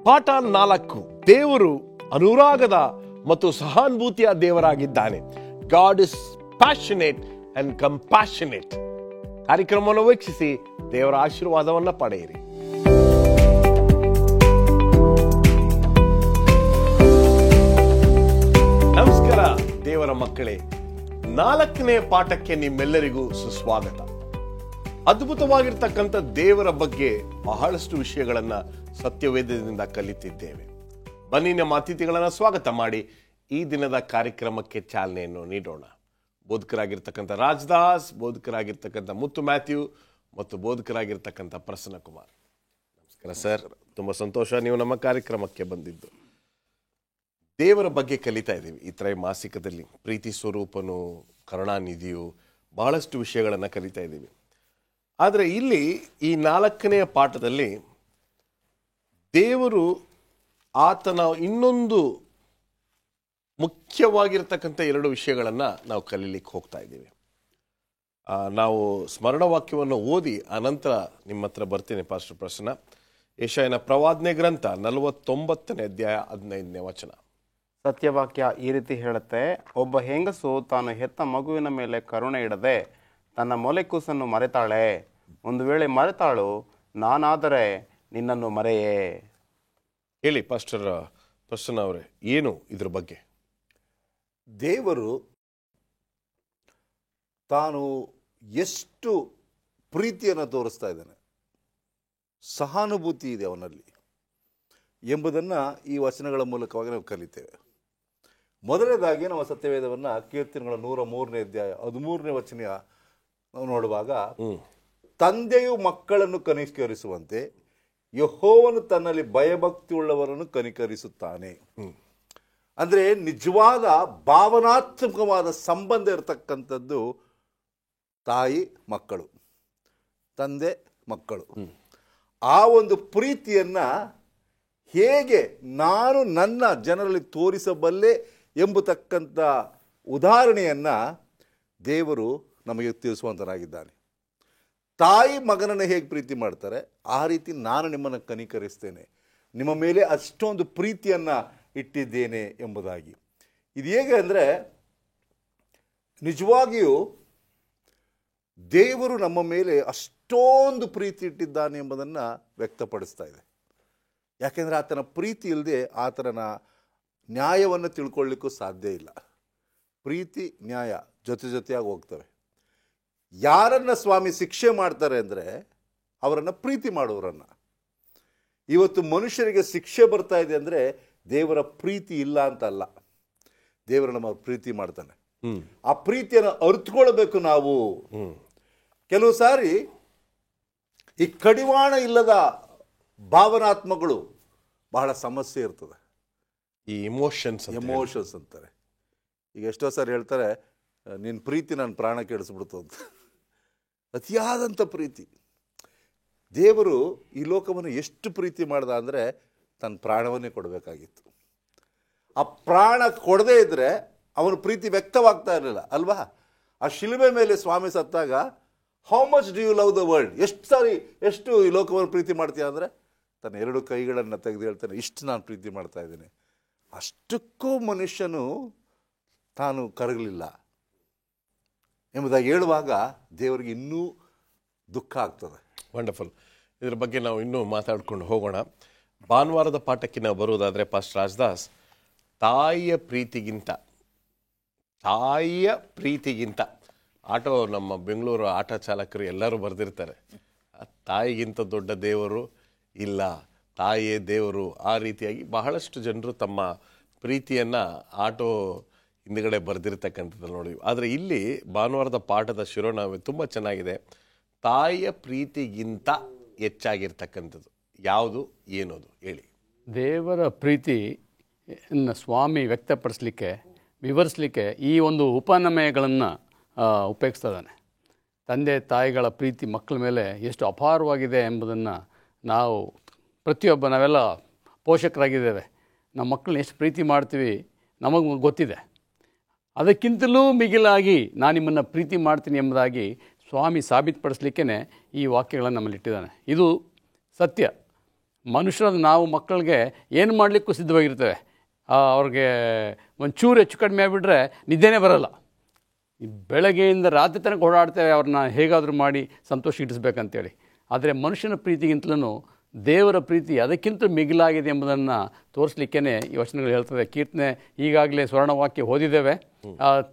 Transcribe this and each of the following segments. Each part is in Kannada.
ಪಾಠ 4. ದೇವರು ಅನುರಾಗದ ಮತ್ತು ಸಹಾನುಭೂತಿಯ ದೇವರಾಗಿದ್ದಾನೆ. God is passionate and compassionate. ಕಾರ್ಯಕ್ರಮವನ್ನು ವೀಕ್ಷಿಸಿ ದೇವರ ಆಶೀರ್ವಾದವನ್ನ ಪಡೆಯಿರಿ. ನಮಸ್ಕಾರ ದೇವರ ಮಕ್ಕಳೇ, 4ನೇ ಪಾಠಕ್ಕೆ ನಿಮ್ಮೆಲ್ಲರಿಗೂ ಸುಸ್ವಾಗತ. ಅದ್ಭುತವಾಗಿರ್ತಕ್ಕಂಥ ದೇವರ ಬಗ್ಗೆ ಬಹಳಷ್ಟು ವಿಷಯಗಳನ್ನ ಸತ್ಯವೇದದಿಂದ ಕಲಿತಿದ್ದೇವೆ. ಬನ್ನಿ ನಮ್ಮ ಅತಿಥಿಗಳನ್ನ ಸ್ವಾಗತ ಮಾಡಿ ಈ ದಿನದ ಕಾರ್ಯಕ್ರಮಕ್ಕೆ ಚಾಲನೆಯನ್ನು ನೀಡೋಣ. ಬೋಧಕರಾಗಿರ್ತಕ್ಕಂಥ ರಾಜದಾಸ್, ಬೋಧಕರಾಗಿರ್ತಕ್ಕಂಥ ಮುತ್ತು ಮ್ಯಾಥ್ಯೂ ಮತ್ತು ಬೋಧಕರಾಗಿರ್ತಕ್ಕಂಥ ಪ್ರಸನ್ನ ಕುಮಾರ್. ನಮಸ್ಕಾರ ಸರ್, ತುಂಬಾ ಸಂತೋಷ ನೀವು ನಮ್ಮ ಕಾರ್ಯಕ್ರಮಕ್ಕೆ ಬಂದಿದ್ದು. ದೇವರ ಬಗ್ಗೆ ಕಲಿತಾ ಇದ್ದೀವಿ ಈ ಮಾಸಿಕದಲ್ಲಿ. ಪ್ರೀತಿ ಸ್ವರೂಪನು, ಕರುಣಾನಿಧಿಯು, ಬಹಳಷ್ಟು ವಿಷಯಗಳನ್ನು ಕಲಿತಾ ಇದ್ದೀವಿ. ಆದರೆ ಇಲ್ಲಿ ಈ 4ನೇ ಪಾಠದಲ್ಲಿ ದೇವರು ಆತನ ಇನ್ನೊಂದು ಮುಖ್ಯವಾಗಿರ್ತಕ್ಕಂಥ 2 ವಿಷಯಗಳನ್ನು ನಾವು ಕಲೀಲಿಕ್ಕೆ ಹೋಗ್ತಾ ಇದ್ದೀವಿ. ನಾವು ಸ್ಮರಣ ವಾಕ್ಯವನ್ನು ಓದಿ ಅನಂತರ ನಿಮ್ಮ ಹತ್ರ ಬರ್ತೀನಿ ಪಾಸ್ಟರ್ ಪ್ರಸನ್ನ. ಯೆಶಾಯನ ಪ್ರವಾದನೆ ಗ್ರಂಥ 49ನೇ ಅಧ್ಯಾಯ 15ನೇ ವಚನ. ಸತ್ಯವಾಕ್ಯ ಈ ರೀತಿ ಹೇಳುತ್ತೆ, ಒಬ್ಬ ಹೆಂಗಸು ತಾನು ಹೆತ್ತ ಮಗುವಿನ ಮೇಲೆ ಕರುಣೆ ಇಡದೆ ತನ್ನ ಮೊಲೆಕೂಸನ್ನು ಮರೆತಾಳೆ. ಒಂದು ವೇಳೆ ಮರೆತಾಳು, ನಾನಾದರೆ ನಿನ್ನನ್ನು ಮರೆಯೇ. ಹೇಳಿ ಪಾಸ್ಟರ್ ಪ್ರಸನ್ನ ಅವರೇ, ಏನು ಇದ್ರ ಬಗ್ಗೆ? ದೇವರು ತಾನು ಎಷ್ಟು ಪ್ರೀತಿಯನ್ನು ತೋರಿಸ್ತಾ ಇದ್ದಾನೆ, ಸಹಾನುಭೂತಿ ಇದೆ ಅವನಲ್ಲಿ ಎಂಬುದನ್ನು ಈ ವಚನಗಳ ಮೂಲಕವಾಗಿ ನಾವು ಕಲಿತೇವೆ. ಮೊದಲನೇದಾಗಿ ನಾವು ಸತ್ಯವೇದವನ್ನು ಕೀರ್ತನೆಗಳ 103ನೇ ಅಧ್ಯಾಯ 13ನೇ ವಚನ ನಾವು ನೋಡುವಾಗ, ತಂದೆಯು ಮಕ್ಕಳನ್ನು ಕನಿಕರಿಸುವಂತೆ ಯೆಹೋವನು ತನ್ನಲ್ಲಿ ಭಯಭಕ್ತಿ ಉಳ್ಳವರನ್ನು ಕನಿಕರಿಸುತ್ತಾನೆ. ಅಂದರೆ ನಿಜವಾದ ಭಾವನಾತ್ಮಕವಾದ ಸಂಬಂಧ ಇರತಕ್ಕಂಥದ್ದು ತಾಯಿ ಮಕ್ಕಳು, ತಂದೆ ಮಕ್ಕಳು. ಆ ಒಂದು ಪ್ರೀತಿಯನ್ನ ಹೇಗೆ ನಾನು ನನ್ನ ಜನರಲ್ಲಿ ತೋರಿಸಬಲ್ಲೆ ಎಂಬತಕ್ಕಂಥ ಉದಾಹರಣೆಯನ್ನ ದೇವರು ನಮಗೆ ತಿಳಿಸುವಂತನಾಗಿದ್ದಾನೆ. ತಾಯಿ ಮಗನನ್ನು ಹೇಗೆ ಪ್ರೀತಿ ಮಾಡ್ತಾರೆ, ಆ ರೀತಿ ನಾನು ನಿಮ್ಮನ್ನು ಕನಿಕರಿಸ್ತೇನೆ, ನಿಮ್ಮ ಮೇಲೆ ಅಷ್ಟೊಂದು ಪ್ರೀತಿಯನ್ನು ಇಟ್ಟಿದ್ದೇನೆ ಎಂಬುದಾಗಿ. ಇದು ಹೇಗೆ ಅಂದರೆ, ನಿಜವಾಗಿಯೂ ದೇವರು ನಮ್ಮ ಮೇಲೆ ಅಷ್ಟೊಂದು ಪ್ರೀತಿ ಇಟ್ಟಿದ್ದಾನೆ ಎಂಬುದನ್ನು ವ್ಯಕ್ತಪಡಿಸ್ತಾ ಇದೆ. ಯಾಕೆಂದರೆ ಆತನ ಪ್ರೀತಿ ಇಲ್ಲದೆ ಆತನ ನ್ಯಾಯವನ್ನು ತಿಳ್ಕೊಳ್ಳಿಕ್ಕೂ ಸಾಧ್ಯ ಇಲ್ಲ. ಪ್ರೀತಿ ನ್ಯಾಯ ಜೊತೆಯಾಗಿ ಹೋಗ್ತವೆ. ಯಾರನ್ನ ಸ್ವಾಮಿ ಶಿಕ್ಷೆ ಮಾಡ್ತಾರೆ ಅಂದರೆ ಅವರನ್ನು ಪ್ರೀತಿ ಮಾಡೋರನ್ನು. ಇವತ್ತು ಮನುಷ್ಯರಿಗೆ ಶಿಕ್ಷೆ ಬರ್ತಾ ಇದೆ ಅಂದರೆ ದೇವರ ಪ್ರೀತಿ ಇಲ್ಲ ಅಂತಲ್ಲ, ದೇವರು ನಮ್ಮ ಪ್ರೀತಿ ಮಾಡ್ತಾನೆ. ಆ ಪ್ರೀತಿಯನ್ನು ಅರ್ಥಕೊಳ್ಬೇಕು ನಾವು. ಕೆಲವು ಸಾರಿ ಈ ಕಡಿವಾಣ ಇಲ್ಲದ ಭಾವನಾತ್ಮಗಳು ಬಹಳ ಸಮಸ್ಯೆ ಇರ್ತದೆ. ಈ ಎಮೋಷನ್ಸ್ ಅಂತಾರೆ. ಈಗ ಎಷ್ಟೋ ಸಾರಿ ಹೇಳ್ತಾರೆ, ನಿನ್ನ ಪ್ರೀತಿ ನನ್ನ ಪ್ರಾಣ ಕೆಡಿಸ್ಬಿಡ್ತು ಅಂತ. ಅತಿಯಾದಂಥ ಪ್ರೀತಿ. ದೇವರು ಈ ಲೋಕವನ್ನು ಎಷ್ಟು ಪ್ರೀತಿ ಮಾಡ್ದ ಅಂದರೆ ತನ್ನ ಪ್ರಾಣವನ್ನೇ ಕೊಡಬೇಕಾಗಿತ್ತು. ಆ ಪ್ರಾಣ ಕೊಡದೇ ಇದ್ದರೆ ಅವನ ಪ್ರೀತಿ ವ್ಯಕ್ತವಾಗ್ತಾ ಇರಲಿಲ್ಲ ಅಲ್ವಾ? ಆ ಶಿಲುಬೆ ಮೇಲೆ ಸ್ವಾಮಿ ಸತ್ತಾಗ, how much do you love the world, ಎಷ್ಟು ಈ ಲೋಕವನ್ನು ಪ್ರೀತಿ ಮಾಡ್ತೀಯ ಅಂದರೆ ತನ್ನ 2 ಕೈಗಳನ್ನು ತೆಗೆದು ಹೇಳ್ತಾನೆ, ಇಷ್ಟು ನಾನು ಪ್ರೀತಿ ಮಾಡ್ತಾ ಇದ್ದೇನೆ. ಅಷ್ಟಕ್ಕೂ ಮನುಷ್ಯನು ತಾನು ಕರಗಲಿಲ್ಲ ಎಂಬುದಾಗಿ ಹೇಳುವಾಗ ದೇವರಿಗೆ ಇನ್ನೂ ದುಃಖ ಆಗ್ತದೆ. ವಂಡರ್ಫುಲ್. ಇದ್ರ ಬಗ್ಗೆ ನಾವು ಇನ್ನೂ ಮಾತಾಡ್ಕೊಂಡು ಹೋಗೋಣ. ಭಾನುವಾರದ ಪಾಠಕ್ಕೆ ನಾವು ಬರುವುದಾದರೆ ಪಾಸ್ಟರ್ ರಾಜದಾಸ್, ತಾಯಿಯ ಪ್ರೀತಿಗಿಂತ ಆಟೋ ನಮ್ಮ ಬೆಂಗಳೂರು ಆಟೋ ಚಾಲಕರು ಎಲ್ಲರೂ ಬರೆದಿರ್ತಾರೆ, ತಾಯಿಗಿಂತ ದೊಡ್ಡ ದೇವರು ಇಲ್ಲ, ತಾಯಿಯೇ ದೇವರು. ಆ ರೀತಿಯಾಗಿ ಬಹಳಷ್ಟು ಜನರು ತಮ್ಮ ಪ್ರೀತಿಯನ್ನು ಆಟೋ ಹಿಂದುಗಡೆ ಬರೆದಿರ್ತಕ್ಕಂಥದ್ದು ನೋಡಿದ್ವಿ. ಆದರೆ ಇಲ್ಲಿ ಭಾನುವಾರದ ಪಾಠದ ಶಿರೋನಾಮೆ ತುಂಬ ಚೆನ್ನಾಗಿದೆ. ತಾಯಿಯ ಪ್ರೀತಿಗಿಂತ ಹೆಚ್ಚಾಗಿರ್ತಕ್ಕಂಥದ್ದು ಯಾವುದು, ಏನೋದು ಹೇಳಿ. ದೇವರ ಪ್ರೀತಿಯನ್ನು ಸ್ವಾಮಿ ವ್ಯಕ್ತಪಡಿಸಲಿಕ್ಕೆ, ವಿವರಿಸಲಿಕ್ಕೆ ಈ ಒಂದು ಉಪನಮಯಗಳನ್ನು ಉಪಯೋಗಿಸ್ತಿದ್ದಾನೆ. ತಂದೆ ತಾಯಿಗಳ ಪ್ರೀತಿ ಮಕ್ಕಳ ಮೇಲೆ ಎಷ್ಟು ಅಪಾರವಾಗಿದೆ ಎಂಬುದನ್ನು ನಾವೆಲ್ಲ ಪೋಷಕರಾಗಿದ್ದೇವೆ. ನಮ್ಮ ಮಕ್ಕಳನ್ನ ಎಷ್ಟು ಪ್ರೀತಿ ಮಾಡ್ತೀವಿ ನಮಗೆ ಗೊತ್ತಿದೆ. ಅದಕ್ಕಿಂತಲೂ ಮಿಗಿಲಾಗಿ ನಾನು ನಿಮ್ಮನ್ನು ಪ್ರೀತಿ ಮಾಡ್ತೀನಿ ಎಂಬುದಾಗಿ ಸ್ವಾಮಿ ಸಾಬೀತುಪಡಿಸಲಿಕ್ಕೇ ಈ ವಾಕ್ಯಗಳನ್ನು ನಮ್ಮಲ್ಲಿ ಇಟ್ಟಿದ್ದಾನೆ. ಇದು ಸತ್ಯ. ಮನುಷ್ಯರಾದ ನಾವು ಮಕ್ಕಳಿಗೆ ಏನು ಮಾಡಲಿಕ್ಕೂ ಸಿದ್ಧವಾಗಿರ್ತೇವೆ. ಅವ್ರಿಗೆ ಒಂಚೂರು ಹೆಚ್ಚು ಕಡಿಮೆ ಆಗಿಬಿಟ್ರೆ ನಿದ್ದೆನೇ ಬರೋಲ್ಲ. ಬೆಳಗ್ಗೆಯಿಂದ ರಾತ್ರಿ ತನಕ ಓಡಾಡ್ತೇವೆ ಅವ್ರನ್ನ ಹೇಗಾದರೂ ಮಾಡಿ ಸಂತೋಷಗಿಡಿಸ್ಬೇಕಂತೇಳಿ. ಆದರೆ ಮನುಷ್ಯನ ಪ್ರೀತಿಗಿಂತಲೂ ದೇವರ ಪ್ರೀತಿ ಅದಕ್ಕಿಂತ ಮಿಗಿಲಾಗಿದೆ ಎಂಬುದನ್ನು ತೋರಿಸ್ಲಿಕ್ಕೇ ಈ ವಚನಗಳು ಹೇಳ್ತದೆ. ಕೀರ್ತನೆ ಈಗಾಗಲೇ ಸ್ವರ್ಣವಾಕ್ಯ ಓದಿದ್ದೇವೆ.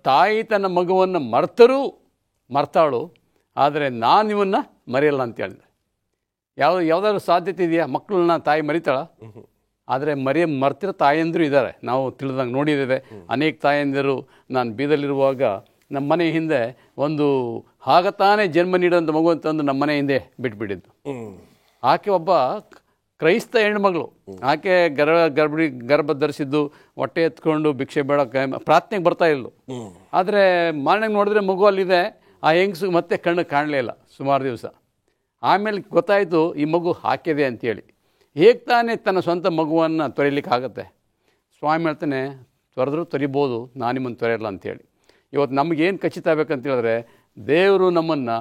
ತಾಯಿ ತನ್ನ ಮಗುವನ್ನು ಮರ್ತಾಳು, ಆದರೆ ನಾನು ಇವನ್ನು ಮರೆಯಲ್ಲ ಅಂತ ಹೇಳಿದೆ. ಯಾವುದಾದ್ರೂ ಸಾಧ್ಯತೆ ಇದೆಯಾ ಮಕ್ಕಳನ್ನ ತಾಯಿ ಮರಿತಾಳ? ಆದರೆ ಮರ್ತಿರೋ ತಾಯಂದಿರು ಇದ್ದಾರೆ. ನಾವು ತಿಳಿದಂಗೆ ನೋಡಿದ್ದೇವೆ. ಅನೇಕ ತಾಯಂದಿರು, ನಾನು ಬೀದಲ್ಲಿರುವಾಗ ನಮ್ಮ ಮನೆ ಹಿಂದೆ ಒಂದು ಹಾಗತಾನೇ ಜನ್ಮ ನೀಡೋಂಥ ಮಗು ಅಂತಂದು ನಮ್ಮ ಮನೆ ಹಿಂದೆ ಬಿಟ್ಬಿಟ್ಟಿದ್ದು. ಆಕೆ ಒಬ್ಬ ಕ್ರೈಸ್ತ ಹೆಣ್ಮಗಳು. ಆಕೆ ಗರ್ಭ ಧರಿಸಿದ್ದು, ಹೊಟ್ಟೆ ಎತ್ಕೊಂಡು ಭಿಕ್ಷೆ ಬೇಡಕ್ಕೆ ಪ್ರಾರ್ಥನೆಗೆ ಬರ್ತಾ ಇಲ್ಲು. ಆದರೆ ಮಾರನೆಗೆ ನೋಡಿದ್ರೆ ಮಗು ಅಲ್ಲಿದೆ. ಆ ಹೆಂಗಸು ಮತ್ತೆ ಕಣ್ಣು ಕಾಣಲೇ ಇಲ್ಲ ಸುಮಾರು ದಿವಸ. ಆಮೇಲೆ ಗೊತ್ತಾಯಿತು ಈ ಮಗು ಹಾಕಿದೆ ಅಂತೇಳಿ. ಹೇಗೆ ತಾನೇ ತನ್ನ ಸ್ವಂತ ಮಗುವನ್ನು ತೊರೆಯಲಿಕ್ಕಾಗತ್ತೆ? ಸ್ವಾಮಿ ಹೇಳ್ತಾನೆ, ತೊರೆದ್ರೂ ತೊರಿಬೋದು, ನಾನು ನಿಮ್ಮನ್ನು ತೊರೆಯಲ್ಲ ಅಂಥೇಳಿ. ಇವತ್ತು ನಮಗೇನು ಖಚಿತ ಆಗಬೇಕಂತ ಹೇಳಿದ್ರೆ, ದೇವರು ನಮ್ಮನ್ನು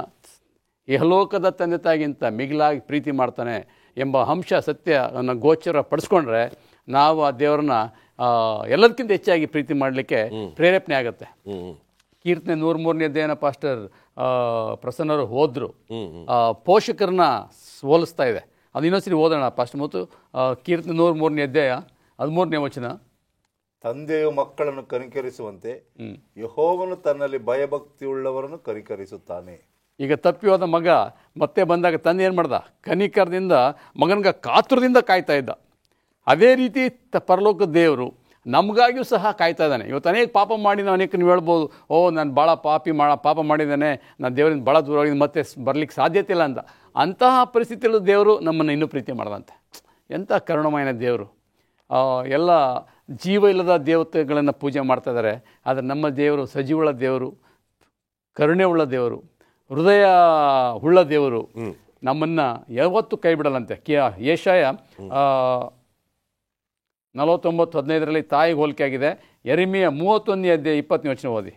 ಇಹಲೋಕದ ತಂದೆ ತಾಯಿಗಿಂತ ಮಿಗಿಲಾಗಿ ಪ್ರೀತಿ ಮಾಡ್ತಾನೆ ಎಂಬ ಅಂಶ ಸತ್ಯವನ್ನು ಗೋಚರ ಪಡಿಸ್ಕೊಂಡ್ರೆ ನಾವು ಆ ದೇವರನ್ನ ಎಲ್ಲದಕ್ಕಿಂತ ಹೆಚ್ಚಾಗಿ ಪ್ರೀತಿ ಮಾಡಲಿಕ್ಕೆ ಪ್ರೇರೇಪಣೆ ಆಗುತ್ತೆ. ಕೀರ್ತನೆ 103ನೇ ಅಧ್ಯಾಯನ ಪಾಸ್ಟರ್ ಪ್ರಸನ್ನರು ಹೋದ್ರು. ಪೋಷಕರನ್ನ ಹೋಲಿಸ್ತಾ ಇದೆ. ಅದು ಇನ್ನೊಂದ್ಸರಿ ಓದೋಣ ಪಾಸ್ಟರ್. ಮತ್ತು ಕೀರ್ತನೆ 103ನೇ ಅಧ್ಯಾಯ 13ನೇ ವಚನ. ತಂದೆಯು ಮಕ್ಕಳನ್ನು ಕನಿಕರಿಸುವಂತೆ ಯೆಹೋವನು ತನ್ನಲ್ಲಿ ಭಯಭಕ್ತಿಯುಳ್ಳವರನ್ನು ಕನಿಕರಿಸುತ್ತಾನೆ. ಈಗ ತಪ್ಪಿ ಹೋದ ಮಗ ಮತ್ತೆ ಬಂದಾಗ ತಂದೆ ಏನು ಮಾಡ್ದ? ಕನಿಕರದಿಂದ ಮಗನಿಗೆ ಕಾತುರದಿಂದ ಕಾಯ್ತಾ ಇದ್ದ. ಅದೇ ರೀತಿ ಪರಲೋಕದ ದೇವರು ನಮಗಾಗಿಯೂ ಸಹ ಕಾಯ್ತಾ ಇದ್ದಾನೆ. ಇವತ್ತು ಅನೇಕ ಪಾಪ ಮಾಡಿ ನಾವು ಅನೇಕ ನೀವು ಹೇಳ್ಬೋದು, ನಾನು ಭಾಳ ಪಾಪ ಮಾಡಿದ್ದಾನೆ, ನಾನು ದೇವರಿಂದ ಭಾಳ ದೂರವಾಗಿ ಮತ್ತೆ ಬರಲಿಕ್ಕೆ ಸಾಧ್ಯತೆ ಇಲ್ಲ ಅಂತ. ಅಂತಹ ಪರಿಸ್ಥಿತಿಯಲ್ಲೂ ದೇವರು ನಮ್ಮನ್ನು ಇನ್ನೂ ಪ್ರೀತಿ ಮಾಡ್ದಂತೆ. ಎಂಥ ಕರುಣಮಯನ ದೇವರು. ಎಲ್ಲ ಜೀವ ಇಲ್ಲದ ದೇವತೆಗಳನ್ನು ಪೂಜೆ ಮಾಡ್ತಾ ಇದ್ದಾರೆ. ಆದರೆ ನಮ್ಮ ದೇವರು ಸಜೀವಳ ದೇವರು, ಕರುಣೆ ಉಳ್ಳ ದೇವರು, ಹೃದಯ ಉಳ್ಳ ದೇವರು. ನಮ್ಮನ್ನು ಯಾವತ್ತೂ ಕೈ ಬಿಡಲ್ಲಂತೆ. ಯೆಶಾಯ 49:15 ತಾಯಿಗೆ ಹೋಲಿಕೆ ಆಗಿದೆ. ಯೆರೆಮೀಯ 31ನೇ ಅಧ್ಯಾಯ 20ನೇ ವಚನ ಓದಿ.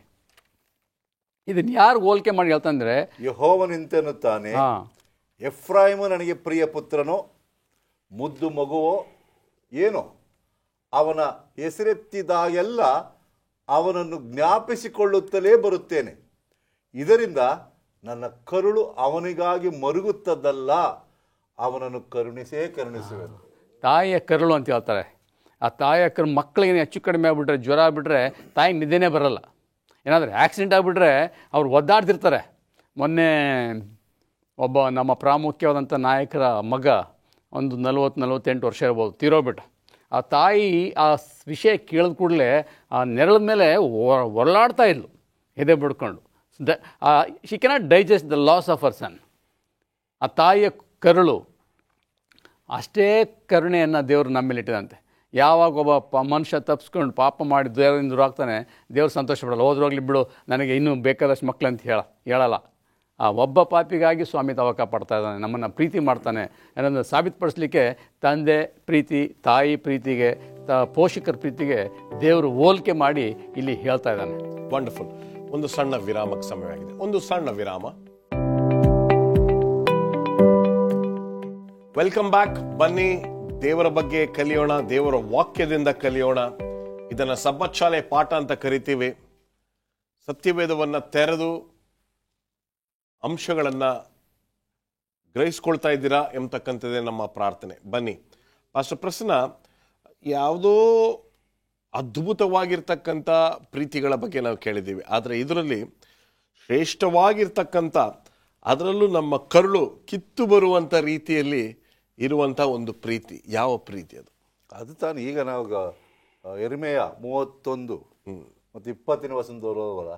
ಇದನ್ನು ಯಾರು ಹೋಲಿಕೆ ಮಾಡಿ ಹೇಳ್ತಂದ್ರೆ, ಯೆಹೋವನಿಂತೆನ್ನುತ್ತಾನೆ, ಎಫ್ರಾಯಿಮು ನನಗೆ ಪ್ರಿಯ ಪುತ್ರನೋ, ಮುದ್ದು ಮಗುವೋ ಏನೋ, ಅವನ ಹೆಸರೆತ್ತಿದಾಗೆಲ್ಲ ಅವನನ್ನು ಜ್ಞಾಪಿಸಿಕೊಳ್ಳುತ್ತಲೇ ಬರುತ್ತೇನೆ. ಇದರಿಂದ ನನ್ನ ಕರುಳು ಅವನಿಗಾಗಿ ಮರುಗುತ್ತದಲ್ಲ, ಅವನನ್ನು ಕರುಣಿಸುವೆನು. ತಾಯಿಯ ಕರುಳು ಅಂತ ಹೇಳ್ತಾರೆ. ಆ ತಾಯಿಯ ಮಕ್ಕಳಿಗೆ ಹೆಚ್ಚು ಕಡಿಮೆ ಆಗಿಬಿಟ್ರೆ, ಜ್ವರ ಆಗಿಬಿಟ್ರೆ ತಾಯಿಗೆ ನಿದ್ದೆನೇ ಬರಲ್ಲ. ಏನಾದರೂ ಆಕ್ಸಿಡೆಂಟ್ ಆಗಿಬಿಟ್ರೆ ಅವ್ರು ಒದ್ದಾಡ್ತಿರ್ತಾರೆ. ಮೊನ್ನೆ ಒಬ್ಬ ನಮ್ಮ ಪ್ರಾಮುಖ್ಯವಾದಂಥ ನಾಯಕರ ಮಗ, ಒಂದು 40-48 ವರ್ಷ ಇರ್ಬೋದು, ತೀರೋಗ್ಬಿಟ್ಟ. ಆ ತಾಯಿ ಆ ವಿಷಯ ಕೇಳಿದ ಕೂಡಲೇ ಆ ನೆರಳ ಮೇಲೆ ಹೊರಲಾಡ್ತಾ ಇದ್ಲು, ಎದೆ ಬಿಡ್ಕೊಂಡು. She cannot digest the loss of her son. ಆ ತಾಯಿಯ ಕರುಳು ಅಷ್ಟೇ ಕರುಣೆಯನ್ನು ದೇವರು ನಮ್ಮ ಮೇಲೆ ಇಟ್ಟಿದಂತೆ. ಯಾವಾಗ ಒಬ್ಬ ಮನುಷ್ಯ ತಪ್ಪಿಸ್ಕೊಂಡು ಪಾಪ ಮಾಡಿ ದೇವರಿಂದ ದೂರ ಆಗ್ತಾನೆ, ದೇವ್ರು ಸಂತೋಷ ಪಡಲ್ಲ. ಹೋದ್ರೋಗ್ಲಿ ಬಿಡು, ನನಗೆ ಇನ್ನೂ ಬೇಕಾದಷ್ಟು ಮಕ್ಕಳು ಅಂತ ಹೇಳಲ್ಲ. ಆ ಒಬ್ಬ ಪಾಪಿಗಾಗಿ ಸ್ವಾಮಿ ತಾವ ಕಾಪಾಡ್ತಾ ಇದ್ದಾನೆ, ನಮ್ಮನ್ನು ಪ್ರೀತಿ ಮಾಡ್ತಾನೆ ಅನ್ನೋದನ್ನು ಸಾಬೀತುಪಡಿಸ್ಲಿಕ್ಕೆ ತಂದೆ ಪ್ರೀತಿ, ತಾಯಿ ಪ್ರೀತಿಗೆ, ಪೋಷಕರ ಪ್ರೀತಿಗೆ ದೇವರು ಹೋಲಿಕೆ ಮಾಡಿ ಇಲ್ಲಿ ಹೇಳ್ತಾ ಇದ್ದಾನೆ. ವಂಡರ್ಫುಲ್. ಒಂದು ಸಣ್ಣ ವಿರಾಮಕ್ಕೆ ಸಮಯವಾಗಿದೆ. ಒಂದು ಸಣ್ಣ ವಿರಾಮ. Welcome back. ಬನ್ನಿ, ದೇವರ ಬಗ್ಗೆ ಕಲಿಯೋಣ, ದೇವರ ವಾಕ್ಯದಿಂದ ಕಲಿಯೋಣ. ಇದನ್ನು ಸಬ್ಬತ್ ಶಾಲೆ ಪಾಠ ಅಂತ ಕರಿತೀವಿ. ಸತ್ಯವೇದವನ್ನು ತೆರೆದು ಅಂಶಗಳನ್ನು ಗ್ರಹಿಸ್ಕೊಳ್ತಾ ಇದ್ದೀರಾ ಎಂಬತಕ್ಕಂಥದ್ದೇ ನಮ್ಮ ಪ್ರಾರ್ಥನೆ. ಬನ್ನಿ, ಪಾಸ್ಟರ್ ಪ್ರಸನ್ನ, ಯಾವುದೋ ಅದ್ಭುತವಾಗಿರ್ತಕ್ಕಂಥ ಪ್ರೀತಿಗಳ ಬಗ್ಗೆ ನಾವು ಕೇಳಿದ್ದೀವಿ. ಆದರೆ ಇದರಲ್ಲಿ ಶ್ರೇಷ್ಠವಾಗಿರ್ತಕ್ಕಂಥ, ಅದರಲ್ಲೂ ನಮ್ಮ ಕರುಳು ಕಿತ್ತು ಬರುವಂಥ ರೀತಿಯಲ್ಲಿ ಇರುವಂಥ ಒಂದು ಪ್ರೀತಿ, ಯಾವ ಪ್ರೀತಿ ಅದು? ಅದು ತಾನು ಈಗ ನಾವು ಯೆರೆಮೀಯ 31 ಮತ್ತು 20ನೇ ವಚನದವರ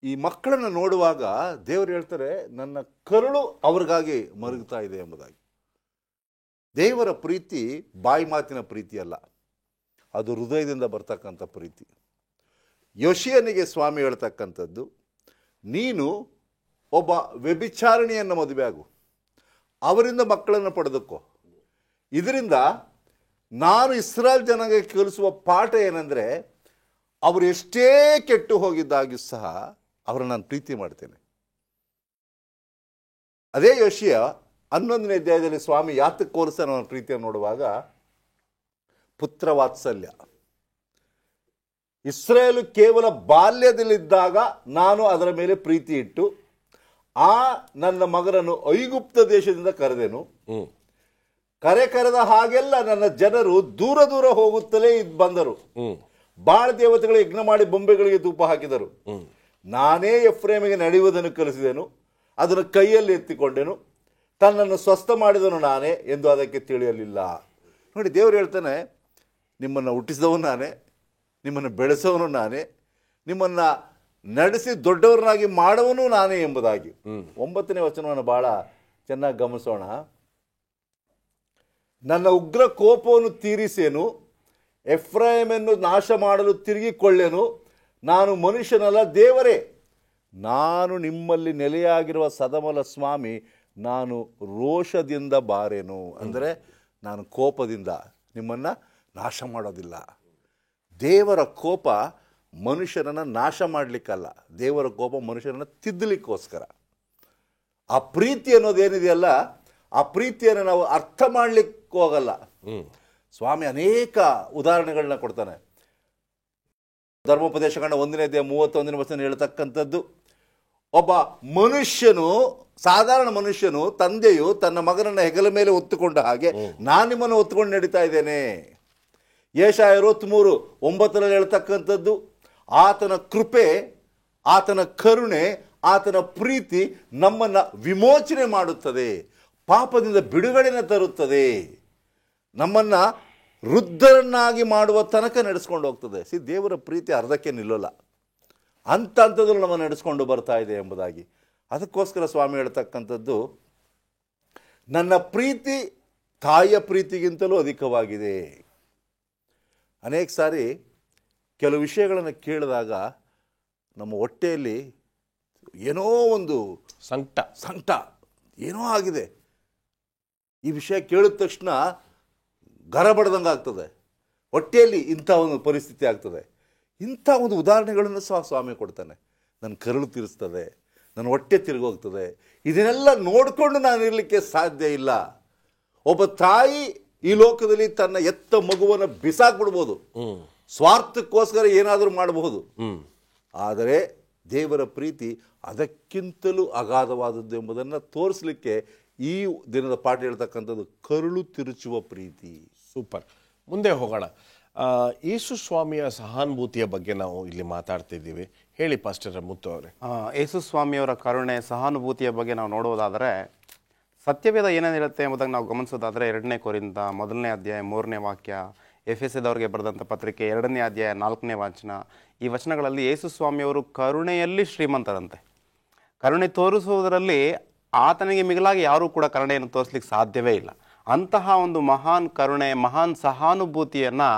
ಈ ಮಕ್ಕಳನ್ನು ನೋಡುವಾಗ ದೇವರು ಹೇಳ್ತಾರೆ, ನನ್ನ ಕರುಳು ಅವ್ರಿಗಾಗಿ ಮರುಗ್ತಾ ಇದೆ ಎಂಬುದಾಗಿ. ದೇವರ ಪ್ರೀತಿ ಬಾಯಿ ಮಾತಿನ ಪ್ರೀತಿ ಅಲ್ಲ, ಅದು ಹೃದಯದಿಂದ ಬರ್ತಕ್ಕಂಥ ಪ್ರೀತಿ. ಯೋಷಿಯನಿಗೆ ಸ್ವಾಮಿ ಹೇಳ್ತಕ್ಕಂಥದ್ದು, ನೀನು ಒಬ್ಬ ವ್ಯಭಿಚಾರಿಣಿಯನ್ನು ಮದುವೆ ಆಗು, ಅವರಿಂದ ಮಕ್ಕಳನ್ನು ಪಡೆದುಕೋ. ಇದರಿಂದ ನಾನು ಇಸ್ರಾಯೇಲ್ ಜನಗೆ ಕಲಿಸುವ ಪಾಠ ಏನಂದರೆ, ಅವರು ಎಷ್ಟೇ ಕೆಟ್ಟು ಹೋಗಿದ್ದಾಗಿ ಸಹ ಅವರನ್ನು ನಾನು ಪ್ರೀತಿ ಮಾಡ್ತೇನೆ. ಅದೇ ಯೋಷಿಯ 11ನೇ ಅಧ್ಯಾಯದಲ್ಲಿ ಸ್ವಾಮಿ ಯಾತಕ್ಕೆ ಕೋರಿಸ್ತಾನೆ ಅವನ ಪ್ರೀತಿಯನ್ನು ನೋಡುವಾಗ, ಪುತ್ರ ವಾತ್ಸಲ್ಯ. ಇಸ್ರಾಯೇಲು ಕೇವಲ ಬಾಲ್ಯದಲ್ಲಿದ್ದಾಗ ನಾನು ಅದರ ಮೇಲೆ ಪ್ರೀತಿ ಇಟ್ಟು ಆ ನನ್ನ ಮಗನನ್ನು ಐಗುಪ್ತ ದೇಶದಿಂದ ಕರೆದೆನು. ಕರೆದ ಹಾಗೆಲ್ಲ ನನ್ನ ಜನರು ದೂರ ದೂರ ಹೋಗುತ್ತಲೇ ಬಂದರು. ಬಾಳ ದೇವತೆಗಳು ಯಜ್ಞ ಮಾಡಿ ಬೊಂಬೆಗಳಿಗೆ ಧೂಪ ಹಾಕಿದರು. ನಾನೇ ಎಫ್ರೇಮಿಗೆ ನಡೆಯುವುದನ್ನು ಕಲಿಸಿದೆನು, ಅದನ್ನು ಕೈಯಲ್ಲಿ ಎತ್ತಿಕೊಂಡೆನು, ತನ್ನನ್ನು ಸ್ವಸ್ಥ ಮಾಡಿದನು ನಾನೇ ಎಂದು ಅದಕ್ಕೆ ತಿಳಿಯಲಿಲ್ಲ. ನೋಡಿ, ದೇವರು ಹೇಳ್ತಾನೆ, ನಿಮ್ಮನ್ನು ಹುಟ್ಟಿಸಿದವನು ನಾನೇ, ನಿಮ್ಮನ್ನು ಬೆಳೆಸೋನು ನಾನೇ, ನಿಮ್ಮನ್ನು ನಡೆಸಿ ದೊಡ್ಡವರನ್ನಾಗಿ ಮಾಡುವನು ನಾನೇ ಎಂಬುದಾಗಿ. 9ನೇ ವಚನವನ್ನು ಬಹಳ ಚೆನ್ನಾಗಿ ಗಮನಿಸೋಣ. ನನ್ನ ಉಗ್ರ ಕೋಪವನ್ನು ತೀರಿಸೇನು, ಎಫ್ರಾಯಮನ್ನು ನಾಶ ಮಾಡಲು ತಿರುಗಿಕೊಳ್ಳೆನು, ನಾನು ಮನುಷ್ಯನಲ್ಲ ದೇವರೇ, ನಾನು ನಿಮ್ಮಲ್ಲಿ ನೆಲೆಯಾಗಿರುವ ಸದಮಲ ಸ್ವಾಮಿ, ನಾನು ರೋಷದಿಂದ ಬಾರೇನು. ಅಂದರೆ ನಾನು ಕೋಪದಿಂದ ನಿಮ್ಮನ್ನು ನಾಶ ಮಾಡೋದಿಲ್ಲ. ದೇವರ ಕೋಪ ಮನುಷ್ಯರನ್ನು ನಾಶ ಮಾಡಲಿಕ್ಕಲ್ಲ, ದೇವರ ಕೋಪ ಮನುಷ್ಯರನ್ನು ತಿದ್ದಲಿಕ್ಕೋಸ್ಕರ. ಆ ಪ್ರೀತಿ ಅನ್ನೋದೇನಿದೆಯಲ್ಲ, ಆ ಪ್ರೀತಿಯನ್ನು ನಾವು ಅರ್ಥ ಮಾಡಲಿಕ್ಕೆ ಹೋಗಲ್ಲ. ಸ್ವಾಮಿ ಅನೇಕ ಉದಾಹರಣೆಗಳನ್ನ ಕೊಡ್ತಾನೆ. ಧರ್ಮೋಪದೇಶಕಾಂಡ 1ನೇ ಅಧ್ಯಾಯ 31ನೇ ವಚನ ಹೇಳ್ತಕ್ಕಂಥದ್ದು, ಒಬ್ಬ ಮನುಷ್ಯನು, ಸಾಧಾರಣ ಮನುಷ್ಯನು, ತಂದೆಯು ತನ್ನ ಮಗನನ್ನ ಹೆಗಲ ಮೇಲೆ ಹೊತ್ತುಕೊಂಡ ಹಾಗೆ ನಾನು ನಿಮ್ಮನ್ನು ಹೊತ್ತುಕೊಂಡು ನಡೀತಾ ಇದ್ದೇನೆ. ಯೆಶಾಯ 63:9 ಹೇಳ್ತಕ್ಕಂಥದ್ದು, ಆತನ ಕೃಪೆ, ಆತನ ಕರುಣೆ, ಆತನ ಪ್ರೀತಿ ನಮ್ಮನ್ನು ವಿಮೋಚನೆ ಮಾಡುತ್ತದೆ, ಪಾಪದಿಂದ ಬಿಡುಗಡೆನ ತರುತ್ತದೆ, ನಮ್ಮನ್ನು ವೃದ್ಧರನ್ನಾಗಿ ಮಾಡುವ ತನಕ ನಡೆಸ್ಕೊಂಡು ಹೋಗ್ತದೆ. ದೇವರ ಪ್ರೀತಿ ಅರ್ಧಕ್ಕೆ ನಿಲ್ಲೋಲ್ಲ, ಅಂಥದ್ರಲ್ಲಿ ನಮ್ಮನ್ನು ನಡೆಸ್ಕೊಂಡು ಬರ್ತಾ ಇದೆ ಎಂಬುದಾಗಿ. ಅದಕ್ಕೋಸ್ಕರ ಸ್ವಾಮಿ ಹೇಳ್ತಕ್ಕಂಥದ್ದು, ನನ್ನ ಪ್ರೀತಿ ತಾಯಿಯ ಪ್ರೀತಿಗಿಂತಲೂ ಅಧಿಕವಾಗಿದೆ. ಅನೇಕ ಸಾರಿ ಕೆಲವು ವಿಷಯಗಳನ್ನು ಕೇಳಿದಾಗ ನಮ್ಮ ಹೊಟ್ಟೆಯಲ್ಲಿ ಏನೋ ಒಂದು ಸಂಕಟ ಏನೋ ಆಗಿದೆ. ಈ ವಿಷಯ ಕೇಳಿದ ತಕ್ಷಣ ಗರಬಡ್ದಂಗೆ ಆಗ್ತದೆ, ಹೊಟ್ಟೆಯಲ್ಲಿ ಇಂಥ ಒಂದು ಪರಿಸ್ಥಿತಿ ಆಗ್ತದೆ. ಇಂಥ ಒಂದು ಉದಾಹರಣೆಗಳನ್ನು ಸಹ ಸ್ವಾಮಿ ಕೊಡ್ತಾನೆ. ನನ್ನ ಕರುಳು ತಿರ್ಸ್ತದೆ, ನನ್ನ ಹೊಟ್ಟೆ ತಿರುಗೋಗ್ತದೆ, ಇದನ್ನೆಲ್ಲ ನೋಡಿಕೊಂಡು ನಾನು ಇರಲಿಕ್ಕೆ ಸಾಧ್ಯ ಇಲ್ಲ. ಒಬ್ಬ ತಾಯಿ ಈ ಲೋಕದಲ್ಲಿ ತನ್ನ ಎತ್ತ ಮಗುವನ್ನು ಬಿಸಾಕ್ಬಿಡ್ಬೋದು, ಸ್ವಾರ್ಥಕ್ಕೋಸ್ಕರ ಏನಾದರೂ ಮಾಡಬಹುದು. ಆದರೆ ದೇವರ ಪ್ರೀತಿ ಅದಕ್ಕಿಂತಲೂ ಅಗಾಧವಾದದ್ದು ಎಂಬುದನ್ನು ತೋರಿಸಲಿಕ್ಕೆ ಈ ದಿನದ ಪಾಠ ಹೇಳ್ತಕ್ಕಂಥದ್ದು ಕರುಳು ತಿರುಚುವ ಪ್ರೀತಿ. ಸೂಪರ್. ಮುಂದೆ ಹೋಗೋಣ. ಯೇಸು ಸ್ವಾಮಿಯ ಸಹಾನುಭೂತಿಯ ಬಗ್ಗೆ ನಾವು ಇಲ್ಲಿ ಮಾತಾಡ್ತಿದ್ದೀವಿ. ಹೇಳಿ ಪಾಸ್ಟರ್ ಮುತ್ತು ಅವರೇ. ಯೇಸು ಸ್ವಾಮಿಯವರ ಕರುಣೆ, ಸಹಾನುಭೂತಿಯ ಬಗ್ಗೆ ನಾವು ನೋಡುವುದಾದರೆ, ಸತ್ಯವೇದ ಏನೇನಿರುತ್ತೆ ಎಂಬುದಾಗಿ ನಾವು ಗಮನಿಸೋದಾದರೆ 2ನೇ ಕೊರಿಂಥ 1ನೇ ಅಧ್ಯಾಯ 3ನೇ ವಾಕ್ಯ, ಎಫೆಸದವರಿಗೆ ಬರೆದಂಥ ಪತ್ರಿಕೆ 2ನೇ ಅಧ್ಯಾಯ 4ನೇ ವಚನ, ಈ ವಚನಗಳಲ್ಲಿ ಯೇಸು ಸ್ವಾಮಿಯವರು ಕರುಣೆಯಲ್ಲಿ ಶ್ರೀಮಂತರಂತೆ. ಕರುಣೆ ತೋರಿಸುವುದರಲ್ಲಿ ಆತನಿಗೆ ಮಿಗಿಲಾಗಿ ಯಾರೂ ಕೂಡ ಕರುಣೆಯನ್ನು ತೋರಿಸ್ಲಿಕ್ಕೆ ಸಾಧ್ಯವೇ ಇಲ್ಲ. ಅಂತಹ ಒಂದು ಮಹಾನ್ ಕರುಣೆ, ಮಹಾನ್ ಸಹಾನುಭೂತಿಯನ್ನು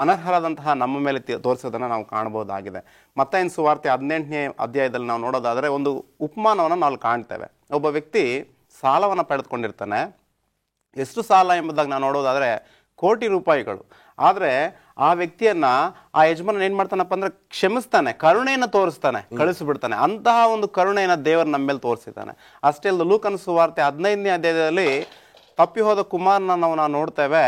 ಅನರ್ಹರಾದಂತಹ ನಮ್ಮ ಮೇಲೆ ತೋರಿಸೋದನ್ನು ನಾವು ಕಾಣಬಹುದಾಗಿದೆ. ಮತ್ತಾಯನ ಸುವಾರ್ತೆ 18ನೇ ಅಧ್ಯಾಯದಲ್ಲಿ ನಾವು ನೋಡೋದಾದರೆ ಒಂದು ಉಪಮಾನವನ್ನು ನಾವು ಕಾಣ್ತೇವೆ. ಒಬ್ಬ ವ್ಯಕ್ತಿ ಸಾಲವನ್ನು ಪಡೆದುಕೊಂಡಿರ್ತಾನೆ. ಎಷ್ಟು ಸಾಲ ಎಂಬುದಾಗಿ ನಾವು ನೋಡೋದಾದರೆ ಕೋಟಿ ರೂಪಾಯಿಗಳು. ಆದರೆ ಆ ವ್ಯಕ್ತಿಯನ್ನು ಆ ಯಜಮಾನ ಏನು ಮಾಡ್ತಾನಪ್ಪ ಅಂದರೆ ಕ್ಷಮಿಸ್ತಾನೆ, ಕರುಣೆಯನ್ನು ತೋರಿಸ್ತಾನೆ, ಕಳಿಸಿಬಿಡ್ತಾನೆ. ಅಂತಹ ಒಂದು ಕರುಣೆಯನ್ನು ದೇವರು ನಮ್ಮ ಮೇಲೆ ತೋರಿಸಿದ್ದಾನೆ. ಅಷ್ಟೇ ಅಲ್ಲ, ಲೂಕನ ಸುವಾರ್ತೆ 15ನೇ ಅಧ್ಯಾಯದಲ್ಲಿ ತಪ್ಪಿ ಹೋದ ಕುಮಾರನ ನಾವು ನೋಡ್ತೇವೆ.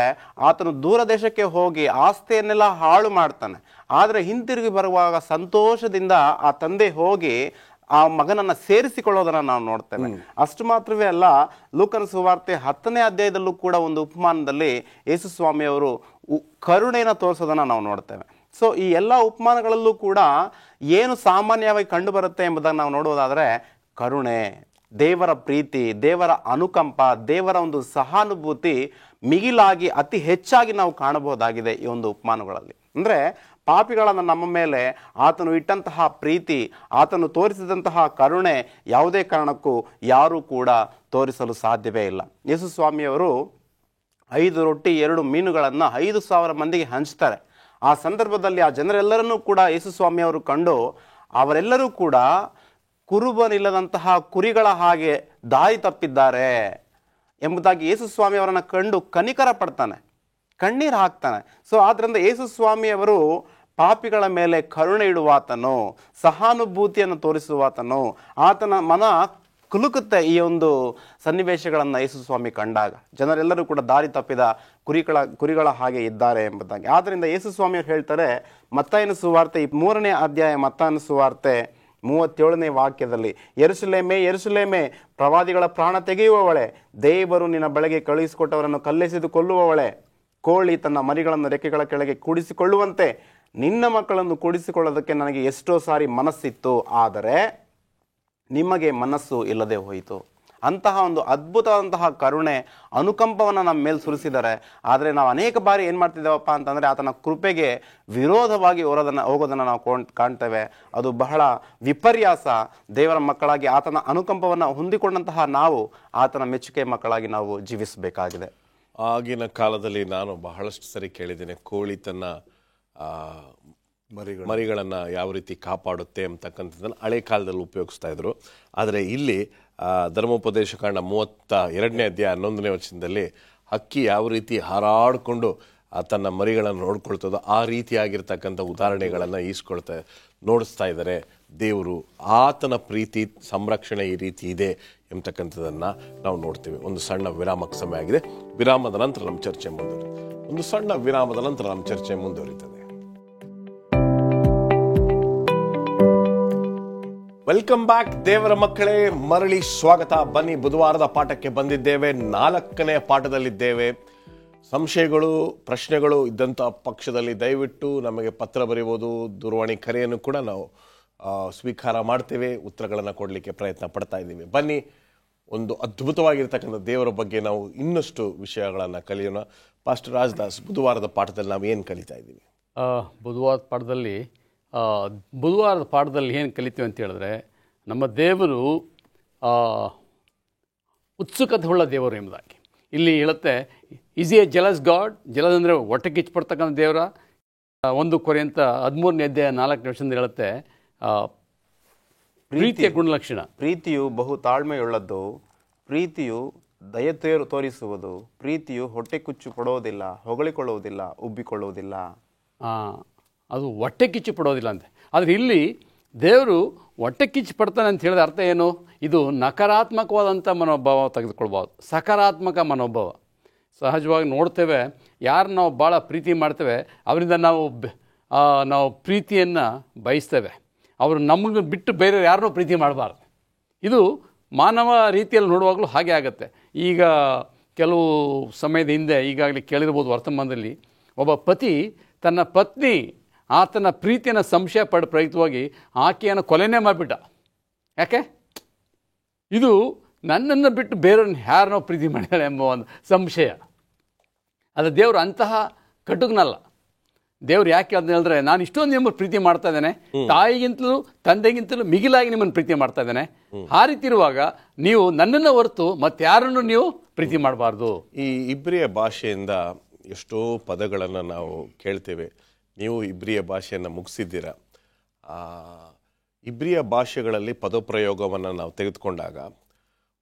ಆತನು ದೂರ ದೇಶಕ್ಕೆ ಹೋಗಿ ಆಸ್ತಿಯನ್ನೆಲ್ಲ ಹಾಳು ಮಾಡ್ತಾನೆ. ಆದರೆ ಹಿಂತಿರುಗಿ ಬರುವಾಗ ಸಂತೋಷದಿಂದ ಆ ತಂದೆ ಹೋಗಿ ಆ ಮಗನನ್ನು ಸೇರಿಸಿಕೊಳ್ಳೋದನ್ನು ನಾವು ನೋಡ್ತೇವೆ. ಅಷ್ಟು ಮಾತ್ರವೇ ಅಲ್ಲ, ಲೂಕನ ಸುವಾರ್ತೆ 10ನೇ ಅಧ್ಯಾಯದಲ್ಲೂ ಕೂಡ ಒಂದು ಉಪಮಾನದಲ್ಲಿ ಯೇಸು ಸ್ವಾಮಿಯವರು ಕರುಣೆಯನ್ನು ತೋರಿಸೋದನ್ನು ನಾವು ನೋಡ್ತೇವೆ. ಸೊ ಈ ಎಲ್ಲ ಉಪಮಾನಗಳಲ್ಲೂ ಕೂಡ ಏನು ಸಾಮಾನ್ಯವಾಗಿ ಕಂಡು ಬರುತ್ತೆ ಎಂಬುದನ್ನು ನಾವು ನೋಡುವುದಾದರೆ ಕರುಣೆ, ದೇವರ ಪ್ರೀತಿ, ದೇವರ ಅನುಕಂಪ, ದೇವರ ಒಂದು ಸಹಾನುಭೂತಿ ಮಿಗಿಲಾಗಿ ಅತಿ ಹೆಚ್ಚಾಗಿ ನಾವು ಕಾಣಬಹುದಾಗಿದೆ ಈ ಒಂದು ಉಪಮಾನಗಳಲ್ಲಿ. ಅಂದರೆ ಪಾಪಿಗಳನ್ನು ನಮ್ಮ ಮೇಲೆ ಆತನು ಇಟ್ಟಂತಹ ಪ್ರೀತಿ, ಆತನು ತೋರಿಸಿದಂತಹ ಕರುಣೆ ಯಾವುದೇ ಕಾರಣಕ್ಕೂ ಯಾರೂ ಕೂಡ ತೋರಿಸಲು ಸಾಧ್ಯವೇ ಇಲ್ಲ. ಯೇಸು ಸ್ವಾಮಿಯವರು 5 ರೊಟ್ಟಿ 2 ಮೀನುಗಳನ್ನು 5,000 ಮಂದಿಗೆ ಹಂಚ್ತಾರೆ. ಆ ಸಂದರ್ಭದಲ್ಲಿ ಆ ಜನರೆಲ್ಲರನ್ನೂ ಕೂಡ ಯೇಸು ಸ್ವಾಮಿಯವರು ಕಂಡು ಅವರೆಲ್ಲರೂ ಕೂಡ ಕುರುಬನಿಲ್ಲದಂತಹ ಕುರಿಗಳ ಹಾಗೆ ದಾರಿ ತಪ್ಪಿದ್ದಾರೆ ಎಂಬುದಾಗಿ ಯೇಸು ಸ್ವಾಮಿಯವರನ್ನು ಕಂಡು ಕನಿಕರ ಪಡ್ತಾನೆ, ಕಣ್ಣೀರು ಹಾಕ್ತಾನೆ. ಸೊ ಆದ್ದರಿಂದ ಯೇಸು ಸ್ವಾಮಿಯವರು ಪಾಪಿಗಳ ಮೇಲೆ ಕರುಣೆ ಇಡುವಾತನು, ಸಹಾನುಭೂತಿಯನ್ನು ತೋರಿಸುವಾತನು, ಆತನ ಮನ ಕುಲುಕುತ್ತೆ ಈ ಒಂದು ಸನ್ನಿವೇಶಗಳನ್ನು ಯೇಸು ಸ್ವಾಮಿ ಕಂಡಾಗ. ಜನರೆಲ್ಲರೂ ಕೂಡ ದಾರಿ ತಪ್ಪಿದ ಕುರಿಗಳ ಹಾಗೆ ಇದ್ದಾರೆ ಎಂಬುದಾಗಿ. ಆದ್ದರಿಂದ ಯೇಸು ಸ್ವಾಮಿಯವರು ಹೇಳ್ತಾರೆ ಮತ್ತಾಯನ ಸುವಾರ್ತೆ 3ನೇ ಅಧ್ಯಾಯ ಮತ್ತಾಯನ ಸುವಾರ್ತೆ 37ನೇ ವಾಕ್ಯದಲ್ಲಿ, ಯೆರೂಸಲೇಮೇ ಯೆರೂಸಲೇಮೇ, ಪ್ರವಾದಿಗಳ ಪ್ರಾಣ ತೆಗೆಯುವವಳೆ, ದೇವರು ನಿನ್ನ ಬಳಿಗೆ ಕಳುಹಿಸಿಕೊಟ್ಟವರನ್ನು ಕಲ್ಲೆಸೆದು ಕೊಲ್ಲುವವಳೆ, ಕೋಳಿ ತನ್ನ ಮರಿಗಳನ್ನು ರೆಕ್ಕೆಗಳ ಕೆಳಗೆ ಕೂಡಿಸಿಕೊಳ್ಳುವಂತೆ ನಿನ್ನ ಮಕ್ಕಳನ್ನು ಕೂಡಿಸಿಕೊಳ್ಳೋದಕ್ಕೆ ನನಗೆ ಎಷ್ಟೋ ಸಾರಿ ಮನಸ್ಸಿತ್ತು, ಆದರೆ ನಿಮಗೆ ಮನಸ್ಸು ಇಲ್ಲದೆ ಹೋಯಿತು. ಅಂತಹ ಒಂದು ಅದ್ಭುತವಾದಂತಹ ಕರುಣೆ ಅನುಕಂಪವನ್ನು ನಮ್ಮ ಮೇಲೆ ಸುರಿಸಿದ್ದಾರೆ. ಆದರೆ ನಾವು ಅನೇಕ ಬಾರಿ ಏನು ಮಾಡ್ತಿದ್ದೇವಪ್ಪ ಅಂತಂದರೆ ಆತನ ಕೃಪೆಗೆ ವಿರೋಧವಾಗಿ ಹೋಗೋದನ್ನು ನಾವು ಕಾಣ್ತೇವೆ. ಅದು ಬಹಳ ವಿಪರ್ಯಾಸ. ದೇವರ ಮಕ್ಕಳಾಗಿ ಆತನ ಅನುಕಂಪವನ್ನು ಹೊಂದಿಕೊಂಡಂತಹ ನಾವು ಆತನ ಮೆಚ್ಚುಗೆ ಮಕ್ಕಳಾಗಿ ನಾವು ಜೀವಿಸಬೇಕಾಗಿದೆ. ಆಗಿನ ಕಾಲದಲ್ಲಿ ನಾನು ಬಹಳಷ್ಟು ಸರಿ ಕೇಳಿದ್ದೇನೆ, ಕೋಳಿ ತನ್ನ ಮರಿಗಳನ್ನು ಯಾವ ರೀತಿ ಕಾಪಾಡುತ್ತೆ ಅಂತಕ್ಕಂಥದ್ದನ್ನು ಹಳೆ ಕಾಲದಲ್ಲಿ ಉಪಯೋಗಿಸ್ತಾ ಇದ್ರು. ಆದರೆ ಇಲ್ಲಿ ಧರ್ಮೋಪದೇಶ ಕಾಂಡ 32ನೇ ಅಧ್ಯಾಯ 11ನೇ ವಚನದಲ್ಲಿ ಹಕ್ಕಿ ಯಾವ ರೀತಿ ಹಾರಾಡಿಕೊಂಡು ತನ್ನ ಮರಿಗಳನ್ನು ನೋಡ್ಕೊಳ್ತದೋ ಆ ರೀತಿಯಾಗಿರ್ತಕ್ಕಂಥ ಉದಾಹರಣೆಗಳನ್ನು ನೋಡಿಸ್ತಾ ಇದ್ದಾರೆ. ದೇವರು ಆತನ ಪ್ರೀತಿ ಸಂರಕ್ಷಣೆ ಈ ರೀತಿ ಇದೆ ಎಂಬತಕ್ಕಂಥದ್ದನ್ನು ನಾವು ನೋಡ್ತೀವಿ. ಒಂದು ಸಣ್ಣ ವಿರಾಮಕ್ಕೆ ಸಮಯ ಆಗಿದೆ. ವಿರಾಮದ ನಂತರ ನಮ್ಮ ಚರ್ಚೆ ಮುಂದುವರಿತದೆ. ವೆಲ್ಕಮ್ ಬ್ಯಾಕ್ ದೇವರ ಮಕ್ಕಳೇ, ಮರಳಿ ಸ್ವಾಗತ. ಬನ್ನಿ, ಬುಧವಾರದ ಪಾಠಕ್ಕೆ ಬಂದಿದ್ದೇವೆ. 4ನೇ ಪಾಠದಲ್ಲಿದ್ದೇವೆ. ಸಂಶಯಗಳು, ಪ್ರಶ್ನೆಗಳು ಇದ್ದಂಥ ಪಕ್ಷದಲ್ಲಿ ದಯವಿಟ್ಟು ನಮಗೆ ಪತ್ರ ಬರೀಬೋದು. ದೂರವಾಣಿ ಕರೆಯನ್ನು ಕೂಡ ನಾವು ಸ್ವೀಕಾರ ಮಾಡ್ತೇವೆ. ಉತ್ತರಗಳನ್ನು ಕೊಡಲಿಕ್ಕೆ ಪ್ರಯತ್ನ ಪಡ್ತಾ ಇದ್ದೀವಿ. ಬನ್ನಿ, ಒಂದು ಅದ್ಭುತವಾಗಿರ್ತಕ್ಕಂಥ ದೇವರ ಬಗ್ಗೆ ನಾವು ಇನ್ನಷ್ಟು ವಿಷಯಗಳನ್ನು ಕಲಿಯೋಣ. ಪಾಸ್ಟರ್ ರಾಜದಾಸ್, ಬುಧವಾರದ ಪಾಠದಲ್ಲಿ ನಾವು ಏನು ಕಲಿತಾ ಇದ್ದೀವಿ? ಬುಧವಾರದ ಪಾಠದಲ್ಲಿ ಏನು ಕಲಿತೀವಿ ಅಂತ ಹೇಳಿದ್ರೆ, ನಮ್ಮ ದೇವರು ಉತ್ಸುಕತೆ ಉಳ್ಳ ದೇವರು ಎಂಬುದಾಗಿ ಇಲ್ಲಿ ಹೇಳುತ್ತೆ. Is A jealous god. Jealous ಅಂದರೆ ಹೊಟ್ಟೆ ಕಿಚ್ಚುಪಡ್ತಕ್ಕಂಥ ದೇವರ. 1 ಕೊರಿಂಥ 13ನೇ ಅಧ್ಯಾಯ 4ನೇ ವಚನದಲ್ಲಿ ಹೇಳುತ್ತೆ ಪ್ರೀತಿಯ ಗುಣಲಕ್ಷಣ. ಪ್ರೀತಿಯು ಬಹು ತಾಳ್ಮೆಯುಳ್ಳದ್ದು, ಪ್ರೀತಿಯು ದಯೆ ತೋರಿಸುವುದು, ಪ್ರೀತಿಯು ಹೊಟ್ಟೆ ಕುಚ್ಚು ಪಡುವುದಿಲ್ಲ, ಹೊಗಳಿಕೊಳ್ಳುವುದಿಲ್ಲ, ಉಬ್ಬಿಕೊಳ್ಳುವುದಿಲ್ಲ. ಅದು ಹೊಟ್ಟೆ ಕಿಚ್ಚು ಪಡೋದಿಲ್ಲ ಅಂತೆ. ಆದರೆ ಇಲ್ಲಿ ದೇವರು ಹೊಟ್ಟೆ ಕಿಚ್ಚು ಪಡ್ತಾನೆ ಅಂತ ಹೇಳಿದ ಅರ್ಥ ಏನು? ಇದು ನಕಾರಾತ್ಮಕವಾದಂಥ ಮನೋಭಾವ ತೆಗೆದುಕೊಳ್ಬೋದು, ಸಕಾರಾತ್ಮಕ ಮನೋಭಾವ. ಸಹಜವಾಗಿ ನೋಡ್ತೇವೆ, ಯಾರು ನಾವು ಭಾಳ ಪ್ರೀತಿ ಮಾಡ್ತೇವೆ ಅವರಿಂದ ನಾವು ಪ್ರೀತಿಯನ್ನು ಬಯಸ್ತೇವೆ. ಅವರು ನಮಗೆ ಬಿಟ್ಟು ಬೇರೆ ಯಾರನ್ನೂ ಪ್ರೀತಿ ಮಾಡಬಾರ್ದು. ಇದು ಮಾನವ ರೀತಿಯಲ್ಲಿ ನೋಡುವಾಗಲೂ ಹಾಗೆ ಆಗುತ್ತೆ. ಈಗ ಕೆಲವು ಸಮಯದ ಹಿಂದೆ ಈಗಾಗಲೇ ಕೇಳಿರ್ಬೋದು ವರ್ತಮಾನದಲ್ಲಿ, ಒಬ್ಬ ಪತಿ ತನ್ನ ಪತ್ನಿ ಆತನ ಪ್ರೀತಿಯನ್ನು ಸಂಶಯ ಪ್ರಯುಕ್ತವಾಗಿ ಆಕೆಯನ್ನು ಕೊಲೆನೇ ಮಾಡಿಬಿಟ್ಟ. ಯಾಕೆ? ಇದು ನನ್ನನ್ನು ಬಿಟ್ಟು ಬೇರೆಯವ್ರನ್ನ ಯಾರನ್ನೋ ಪ್ರೀತಿ ಮಾಡಿದಾಳೆ ಎಂಬ ಒಂದು ಸಂಶಯ. ಆದರೆ ದೇವರು ಅಂತಹ ಕಟುಕನಲ್ಲ. ದೇವ್ರು ಯಾಕೆ ಅದನ್ನ ಹೇಳಿದ್ರೆ, ನಾನು ಇಷ್ಟೊಂದು ನಿಮ್ಮನ್ನು ಪ್ರೀತಿ ಮಾಡ್ತಾ ಇದ್ದೇನೆ, ತಾಯಿಗಿಂತಲೂ ತಂದೆಗಿಂತಲೂ ಮಿಗಿಲಾಗಿ ನಿಮ್ಮನ್ನು ಪ್ರೀತಿ ಮಾಡ್ತಾ ಇದ್ದೇನೆ. ಆ ರೀತಿ ಇರುವಾಗ ನೀವು ನನ್ನನ್ನು ಹೊರತು ಮತ್ತೆ ಯಾರನ್ನು ನೀವು ಪ್ರೀತಿ ಮಾಡಬಾರ್ದು. ಈ ಇಬ್ರಿಯ ಭಾಷೆಯಿಂದ ಎಷ್ಟೋ ಪದಗಳನ್ನು ನಾವು ಕೇಳ್ತೇವೆ. ನೀವು ಇಬ್ರಿಯ ಭಾಷೆಯನ್ನು ಮುಗಿಸಿದ್ದೀರ. ಇಬ್ರಿಯ ಭಾಷೆಗಳಲ್ಲಿ ಪದಪ್ರಯೋಗವನ್ನು ನಾವು ತೆಗೆದುಕೊಂಡಾಗ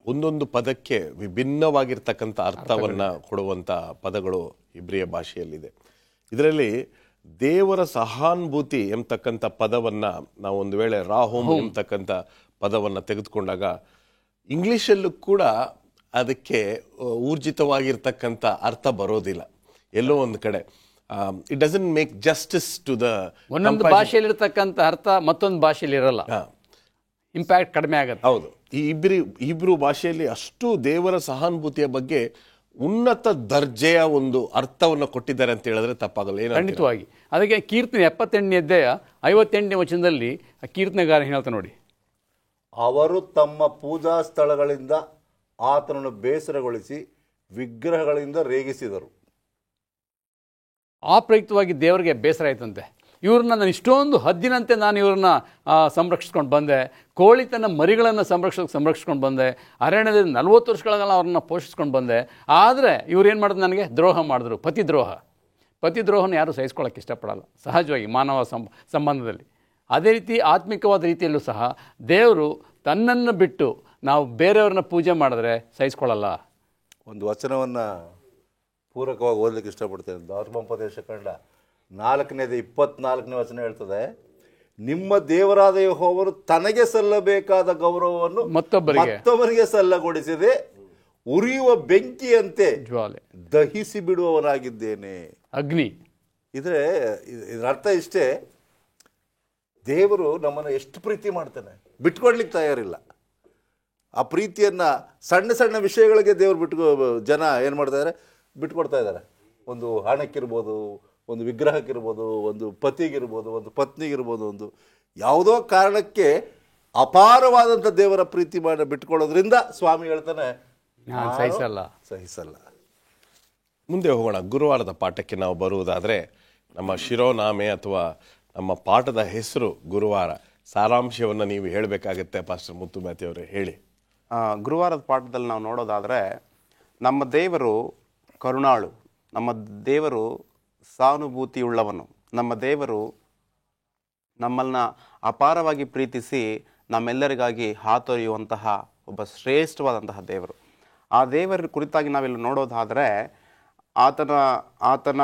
ಒಂದೊಂದು ಪದಕ್ಕೆ ವಿಭಿನ್ನವಾಗಿರ್ತಕ್ಕಂಥ ಅರ್ಥವನ್ನು ಕೊಡುವಂಥ ಪದಗಳು ಇಬ್ರಿಯ ಭಾಷೆಯಲ್ಲಿದೆ. ಇದರಲ್ಲಿ ದೇವರ ಸಹಾನುಭೂತಿ ಎಂಬತಕ್ಕಂಥ ಪದವನ್ನು ನಾವು ಒಂದು ವೇಳೆ ರಾಹೋಮ್ ಎಂಬತಕ್ಕಂಥ ಪದವನ್ನು ತೆಗೆದುಕೊಂಡಾಗ ಇಂಗ್ಲೀಷಲ್ಲೂ ಕೂಡ ಅದಕ್ಕೆ ಊರ್ಜಿತವಾಗಿರ್ತಕ್ಕಂಥ ಅರ್ಥ ಬರೋದಿಲ್ಲ. ಎಲ್ಲೋ ಒಂದು ಕಡೆ it doesn't make justice to the ಒಂದೊಂದು ಭಾಷೆಯಲ್ಲಿರ್ತಕ್ಕಂಥ ಅರ್ಥ ಮತ್ತೊಂದು ಭಾಷೆಯಲ್ಲಿ ಇರಲ್ಲ, ಇಂಪ್ಯಾಕ್ಟ್ ಕಡಿಮೆ ಆಗುತ್ತೆ. ಹೌದು, ಈ ಇಬ್ರು ಭಾಷೆಯಲ್ಲಿ ಅಷ್ಟು ದೇವರ ಸಹಾನುಭೂತಿಯ ಬಗ್ಗೆ ಉನ್ನತ ದರ್ಜೆಯ ಒಂದು ಅರ್ಥವನ್ನು ಕೊಟ್ಟಿದ್ದಾರೆ ಅಂತ ಹೇಳಿದ್ರೆ ತಪ್ಪಾಗಲ್ಲ. ಖಂಡಿತವಾಗಿ. ಅದಕ್ಕೆ ಕೀರ್ತನೆ 78ನೇ ಅಧ್ಯಾಯ 58ನೇ ವಚನದಲ್ಲಿ ಕೀರ್ತನೆಗಾರ ಹೇಳ್ತಾ ನೋಡಿ, ಅವರು ತಮ್ಮ ಪೂಜಾ ಸ್ಥಳಗಳಿಂದ ಆತನನ್ನು ಬೇಸರಗೊಳಿಸಿ ವಿಗ್ರಹಗಳಿಂದ ರೇಗಿಸಿದರು. ಆ ಪ್ರಯುಕ್ತವಾಗಿ ದೇವರಿಗೆ ಬೇಸರ ಆಯ್ತಂತೆ. ಇವ್ರನ್ನ ನಾನು ಇಷ್ಟೊಂದು ಹದ್ದಿನಂತೆ ನಾನು ಇವ್ರನ್ನ ಸಂರಕ್ಷಿಸ್ಕೊಂಡು ಬಂದೆ, ಕೋಳಿ ತನ್ನ ಮರಿಗಳನ್ನು ಸಂರಕ್ಷಿಸ್ಕೊಂಡು ಬಂದೆ, ಅರಣ್ಯದಲ್ಲಿ 40 ವರ್ಷಗಳನ್ನ ಅವ್ರನ್ನ ಪೋಷಿಸ್ಕೊಂಡು ಬಂದೆ. ಆದರೆ ಇವ್ರೇನು ಮಾಡಿದ್ರು? ನನಗೆ ದ್ರೋಹ ಮಾಡಿದ್ರು. ಪತಿದ್ರೋಹನ ಯಾರೂ ಸಹಿಸ್ಕೊಳ್ಳೋಕೆ ಇಷ್ಟಪಡಲ್ಲ ಸಹಜವಾಗಿ ಮಾನವ ಸಂಬಂಧದಲ್ಲಿ. ಅದೇ ರೀತಿ ಆತ್ಮಿಕವಾದ ರೀತಿಯಲ್ಲೂ ಸಹ ದೇವರು ತನ್ನನ್ನು ಬಿಟ್ಟು ನಾವು ಬೇರೆಯವ್ರನ್ನ ಪೂಜೆ ಮಾಡಿದ್ರೆ ಸಹಿಸ್ಕೊಳ್ಳಲ್ಲ. ಒಂದು ವಚನವನ್ನು ಪೂರಕವಾಗಿ ಓದಲಿಕ್ಕೆ ಇಷ್ಟಪಡ್ತೇನೆ. ಧರ್ಮೋಪದೇಶ ಕಂಡ 4ನೇ 24ನೇ ವಚನ ಹೇಳ್ತದೆ, ನಿಮ್ಮ ದೇವರಾದ ಯೆಹೋವನು ತನಗೆ ಸಲ್ಲಬೇಕಾದ ಗೌರವವನ್ನು ಮತ್ತೊಬ್ಬರಿಗೆ ಸಲ್ಲಗೊಡಿಸದೆ ಉರಿಯುವ ಬೆಂಕಿಯಂತೆ ಜ್ವಾಲೆ ದಹಿಸಿ ಬಿಡುವವನಾಗಿದ್ದೇನೆ. ಅಗ್ನಿ. ಇದರ ಅರ್ಥ ಇಷ್ಟೇ, ದೇವರು ನಮ್ಮನ್ನು ಎಷ್ಟು ಪ್ರೀತಿ ಮಾಡ್ತಾನೆ, ಬಿಟ್ಕೊಡ್ಲಿಕ್ಕೆ ತಯಾರಿಲ್ಲ. ಆ ಪ್ರೀತಿಯನ್ನು ಸಣ್ಣ ಸಣ್ಣ ವಿಷಯಗಳಿಗೆ ದೇವರು ಜನ ಏನು ಮಾಡ್ತಾ ಇದ್ದಾರೆ, ಬಿಟ್ಕೊಡ್ತಾ ಇದ್ದಾರೆ. ಒಂದು ಹಣಕ್ಕಿರ್ಬೋದು, ಒಂದು ವಿಗ್ರಹಕ್ಕಿರ್ಬೋದು, ಒಂದು ಪತಿಗಿರ್ಬೋದು, ಒಂದು ಪತ್ನಿಗಿರ್ಬೋದು, ಒಂದು ಯಾವುದೋ ಕಾರಣಕ್ಕೆ ಅಪಾರವಾದಂಥ ದೇವರ ಪ್ರೀತಿ ಮಾಡಿ ಬಿಟ್ಕೊಳ್ಳೋದ್ರಿಂದ ಸ್ವಾಮಿ ಹೇಳ್ತಾನೆ ಸಹಿಸಲ್ಲ. ಮುಂದೆ ಹೋಗೋಣ. ಗುರುವಾರದ ಪಾಠಕ್ಕೆ ನಾವು ಬರುವುದಾದರೆ ನಮ್ಮ ಶಿರೋನಾಮೆ ಅಥವಾ ನಮ್ಮ ಪಾಠದ ಹೆಸರು ಗುರುವಾರ. ಸಾರಾಂಶವನ್ನು ನೀವು ಹೇಳಬೇಕಾಗತ್ತೆ ಪಾಸ್ಟರ್ ಮುತ್ತುಮ್ಯಾತಿ ಅವರೇ, ಹೇಳಿ. ಗುರುವಾರದ ಪಾಠದಲ್ಲಿ ನಾವು ನೋಡೋದಾದರೆ, ನಮ್ಮ ದೇವರು ಕರುಣಾಳು, ನಮ್ಮ ದೇವರು ಸಹಾನುಭೂತಿಯುಳ್ಳವನು, ನಮ್ಮ ದೇವರು ನಮ್ಮನ್ನ ಅಪಾರವಾಗಿ ಪ್ರೀತಿಸಿ ನಮ್ಮೆಲ್ಲರಿಗಾಗಿ ಹಾತೊರೆಯುವಂತಹ ಒಬ್ಬ ಶ್ರೇಷ್ಠವಾದಂತಹ ದೇವರು. ಆ ದೇವರ ಕುರಿತಾಗಿ ನಾವಿಲ್ಲಿ ನೋಡೋದಾದರೆ, ಆತನ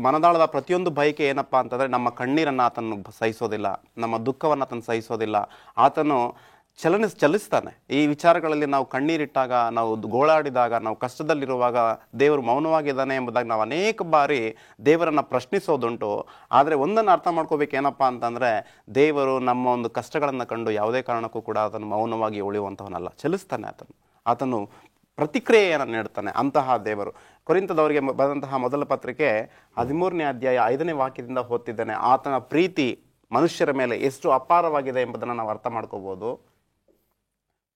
ಮನದಾಳದ ಪ್ರತಿಯೊಂದು ಬಯಕೆ ಏನಪ್ಪ ಅಂತಂದರೆ, ನಮ್ಮ ಕಣ್ಣೀರನ್ನು ಆತನು ಸಹಿಸೋದಿಲ್ಲ, ನಮ್ಮ ದುಃಖವನ್ನು ಆತನು ಸಹಿಸೋದಿಲ್ಲ. ಆತನು ಚಲಿಸ್ತಾನೆ. ಈ ವಿಚಾರಗಳಲ್ಲಿ ನಾವು ಕಣ್ಣೀರಿಟ್ಟಾಗ, ನಾವು ಗೋಳಾಡಿದಾಗ, ನಾವು ಕಷ್ಟದಲ್ಲಿರುವಾಗ ದೇವರು ಮೌನವಾಗಿದ್ದಾನೆ ಎಂಬುದಾಗಿ ನಾವು ಅನೇಕ ಬಾರಿ ದೇವರನ್ನು ಪ್ರಶ್ನಿಸೋದುಂಟು. ಆದರೆ ಒಂದನ್ನು ಅರ್ಥ ಮಾಡ್ಕೋಬೇಕೇನಪ್ಪ ಅಂತಂದರೆ, ದೇವರು ನಮ್ಮ ಒಂದು ಕಷ್ಟಗಳನ್ನು ಕಂಡು ಯಾವುದೇ ಕಾರಣಕ್ಕೂ ಕೂಡ ಆತನು ಮೌನವಾಗಿ ಉಳಿಯುವಂಥವನಲ್ಲ, ಚಲಿಸ್ತಾನೆ. ಆತನು ಪ್ರತಿಕ್ರಿಯೆಯನ್ನು ನೀಡ್ತಾನೆ, ಅಂತಹ ದೇವರು. ಕೊರಿಂಥದವರಿಗೆ ಬರೆದಂತಹ ಮೊದಲ ಪತ್ರಿಕೆ 13ನೇ ಅಧ್ಯಾಯ 5ನೇ ವಾಕ್ಯದಿಂದ ಓದ್ತಿದ್ದೇನೆ. ಆತನ ಪ್ರೀತಿ ಮನುಷ್ಯರ ಮೇಲೆ ಎಷ್ಟು ಅಪಾರವಾಗಿದೆ ಎಂಬುದನ್ನು ನಾವು ಅರ್ಥ ಮಾಡ್ಕೋಬಹುದು.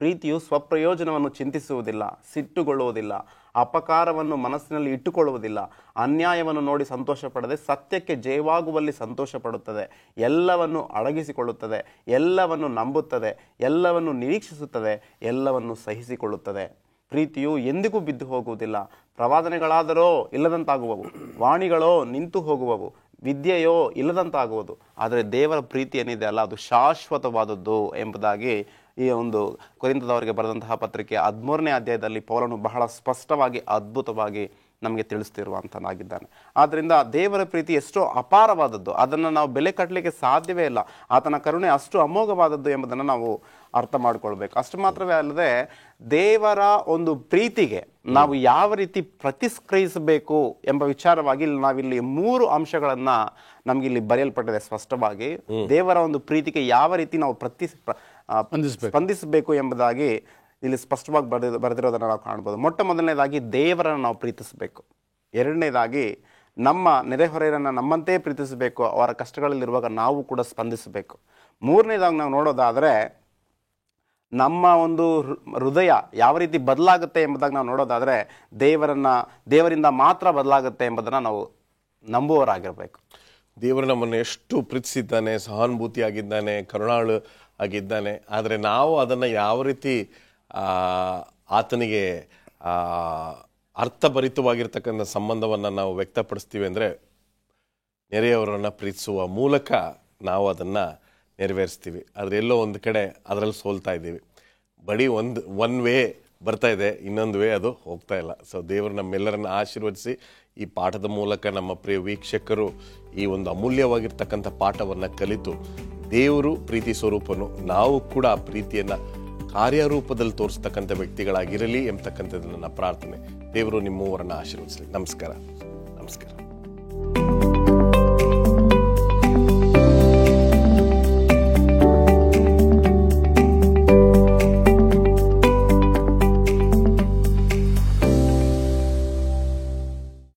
ಪ್ರೀತಿಯು ಸ್ವಪ್ರಯೋಜನವನ್ನು ಚಿಂತಿಸುವುದಿಲ್ಲ, ಸಿಟ್ಟುಗೊಳ್ಳುವುದಿಲ್ಲ, ಅಪಕಾರವನ್ನು ಮನಸ್ಸಿನಲ್ಲಿ ಇಟ್ಟುಕೊಳ್ಳುವುದಿಲ್ಲ, ಅನ್ಯಾಯವನ್ನು ನೋಡಿ ಸಂತೋಷ ಪಡದೆ ಸತ್ಯಕ್ಕೆ ಜಯವಾಗುವಲ್ಲಿ ಸಂತೋಷ ಪಡುತ್ತದೆ, ಎಲ್ಲವನ್ನು ಅಡಗಿಸಿಕೊಳ್ಳುತ್ತದೆ, ಎಲ್ಲವನ್ನು ನಂಬುತ್ತದೆ, ಎಲ್ಲವನ್ನು ನಿರೀಕ್ಷಿಸುತ್ತದೆ, ಎಲ್ಲವನ್ನು ಸಹಿಸಿಕೊಳ್ಳುತ್ತದೆ. ಪ್ರೀತಿಯು ಎಂದಿಗೂ ಬಿದ್ದು ಹೋಗುವುದಿಲ್ಲ. ಪ್ರವಾದನೆಗಳಾದರೋ ಇಲ್ಲದಂತಾಗುವವು, ವಾಣಿಗಳೋ ನಿಂತು ಹೋಗುವವು, ವಿದ್ಯೆಯೋ ಇಲ್ಲದಂತಾಗುವುದು. ಆದರೆ ದೇವರ ಪ್ರೀತಿ ಏನಿದೆ ಅಲ್ಲ, ಅದು ಶಾಶ್ವತವಾದದ್ದು ಎಂಬುದಾಗಿ ಈ ಒಂದು ಕೊರಿಂಥದವರಿಗೆ ಬರೆದಂತಹ ಪತ್ರಿಕೆ 13ನೇ ಅಧ್ಯಾಯದಲ್ಲಿ ಪೌಲನು ಬಹಳ ಸ್ಪಷ್ಟವಾಗಿ, ಅದ್ಭುತವಾಗಿ ನಮಗೆ ತಿಳಿಸ್ತಿರುವಂತನಾಗಿದ್ದಾನೆ. ಆದ್ದರಿಂದ ದೇವರ ಪ್ರೀತಿ ಎಷ್ಟೋ ಅಪಾರವಾದದ್ದು, ಅದನ್ನು ನಾವು ಬೆಲೆ ಕಟ್ಟಲಿಕ್ಕೆ ಸಾಧ್ಯವೇ ಇಲ್ಲ. ಆತನ ಕರುಣೆ ಅಷ್ಟು ಅಮೋಘವಾದದ್ದು ಎಂಬುದನ್ನು ನಾವು ಅರ್ಥ ಮಾಡ್ಕೊಳ್ಬೇಕು. ಅಷ್ಟು ಮಾತ್ರವೇ ಅಲ್ಲದೆ, ದೇವರ ಒಂದು ಪ್ರೀತಿಗೆ ನಾವು ಯಾವ ರೀತಿ ಪ್ರತಿಕ್ರಿಯಿಸಬೇಕು ಎಂಬ ವಿಚಾರವಾಗಿ ನಾವಿಲ್ಲಿ 3 ಅಂಶಗಳನ್ನ ನಮ್ಗಿಲ್ಲಿ ಬರೆಯಲ್ಪಟ್ಟಿದೆ ಸ್ಪಷ್ಟವಾಗಿ. ದೇವರ ಒಂದು ಪ್ರೀತಿಗೆ ಯಾವ ರೀತಿ ನಾವು ಸ್ಪಂದಿಸಬೇಕು ಎಂಬುದಾಗಿ ಇಲ್ಲಿ ಸ್ಪಷ್ಟವಾಗಿ ಬರೆದಿರೋದನ್ನು ನಾವು ಕಾಣ್ಬೋದು. ಮೊಟ್ಟ ಮೊದಲನೇದಾಗಿ ದೇವರನ್ನು ನಾವು ಪ್ರೀತಿಸಬೇಕು. ಎರಡನೇದಾಗಿ ನಮ್ಮ ನೆರೆಹೊರೆಯರನ್ನು ನಮ್ಮಂತೆ ಪ್ರೀತಿಸಬೇಕು, ಅವರ ಕಷ್ಟಗಳಲ್ಲಿರುವಾಗ ನಾವು ಕೂಡ ಸ್ಪಂದಿಸಬೇಕು. ಮೂರನೇದಾಗಿ ನಾವು ನೋಡೋದಾದರೆ, ನಮ್ಮ ಒಂದು ಹೃದಯ ಯಾವ ರೀತಿ ಬದಲಾಗುತ್ತೆ ಎಂಬುದಾಗಿ ನಾವು ನೋಡೋದಾದರೆ, ದೇವರಿಂದ ಮಾತ್ರ ಬದಲಾಗುತ್ತೆ ಎಂಬುದನ್ನು ನಾವು ನಂಬುವವರಾಗಿರಬೇಕು. ದೇವರು ನಮ್ಮನ್ನು ಎಷ್ಟು ಪ್ರೀತಿಸಿದ್ದಾನೆ, ಸಹಾನುಭೂತಿ ಆಗಿದ್ದಾನೆ, ಕರುಣಾಳು ಆಗಿದ್ದಾನೆ. ಆದರೆ ನಾವು ಅದನ್ನು ಯಾವ ರೀತಿ ಆತನಿಗೆ ಅರ್ಥಭರಿತವಾಗಿರ್ತಕ್ಕಂಥ ಸಂಬಂಧವನ್ನು ನಾವು ವ್ಯಕ್ತಪಡಿಸ್ತೀವಿ ಅಂದರೆ, ನೆರೆಯವರನ್ನು ಪ್ರೀತಿಸುವ ಮೂಲಕ ನಾವು ಅದನ್ನು ನೆರವೇರಿಸ್ತೀವಿ. ಆದರೆ ಎಲ್ಲೋ ಒಂದು ಕಡೆ ಅದರಲ್ಲಿ ಸೋಲ್ತಾ ಇದ್ದೀವಿ. ಬರೀ ಒನ್ ವೇ ಬರ್ತಾ ಇದೆ, ಇನ್ನೊಂದು ವೇ ಅದು ಹೋಗ್ತಾ ಇಲ್ಲ. ಸೊ ದೇವರು ನಮ್ಮೆಲ್ಲರನ್ನು ಆಶೀರ್ವದಿಸಿ ಈ ಪಾಠದ ಮೂಲಕ ನಮ್ಮ ಪ್ರಿಯ ವೀಕ್ಷಕರು ಈ ಒಂದು ಅಮೂಲ್ಯವಾಗಿರ್ತಕ್ಕಂಥ ಪಾಠವನ್ನು ಕಲಿತು ದೇವರು ಪ್ರೀತಿ ಸ್ವರೂಪನು, ನಾವು ಕೂಡ ಆ ಪ್ರೀತಿಯನ್ನು ಕಾರ್ಯರೂಪದಲ್ಲಿ ತೋರಿಸ್ತಕ್ಕಂಥ ವ್ಯಕ್ತಿಗಳಾಗಿರಲಿ ಎಂಬತಕ್ಕಂಥದ್ದು ನನ್ನ ಪ್ರಾರ್ಥನೆ. ದೇವರು ನಿಮ್ಮೂವರನ್ನು ಆಶೀರ್ವದಿಸಲಿ. ನಮಸ್ಕಾರ.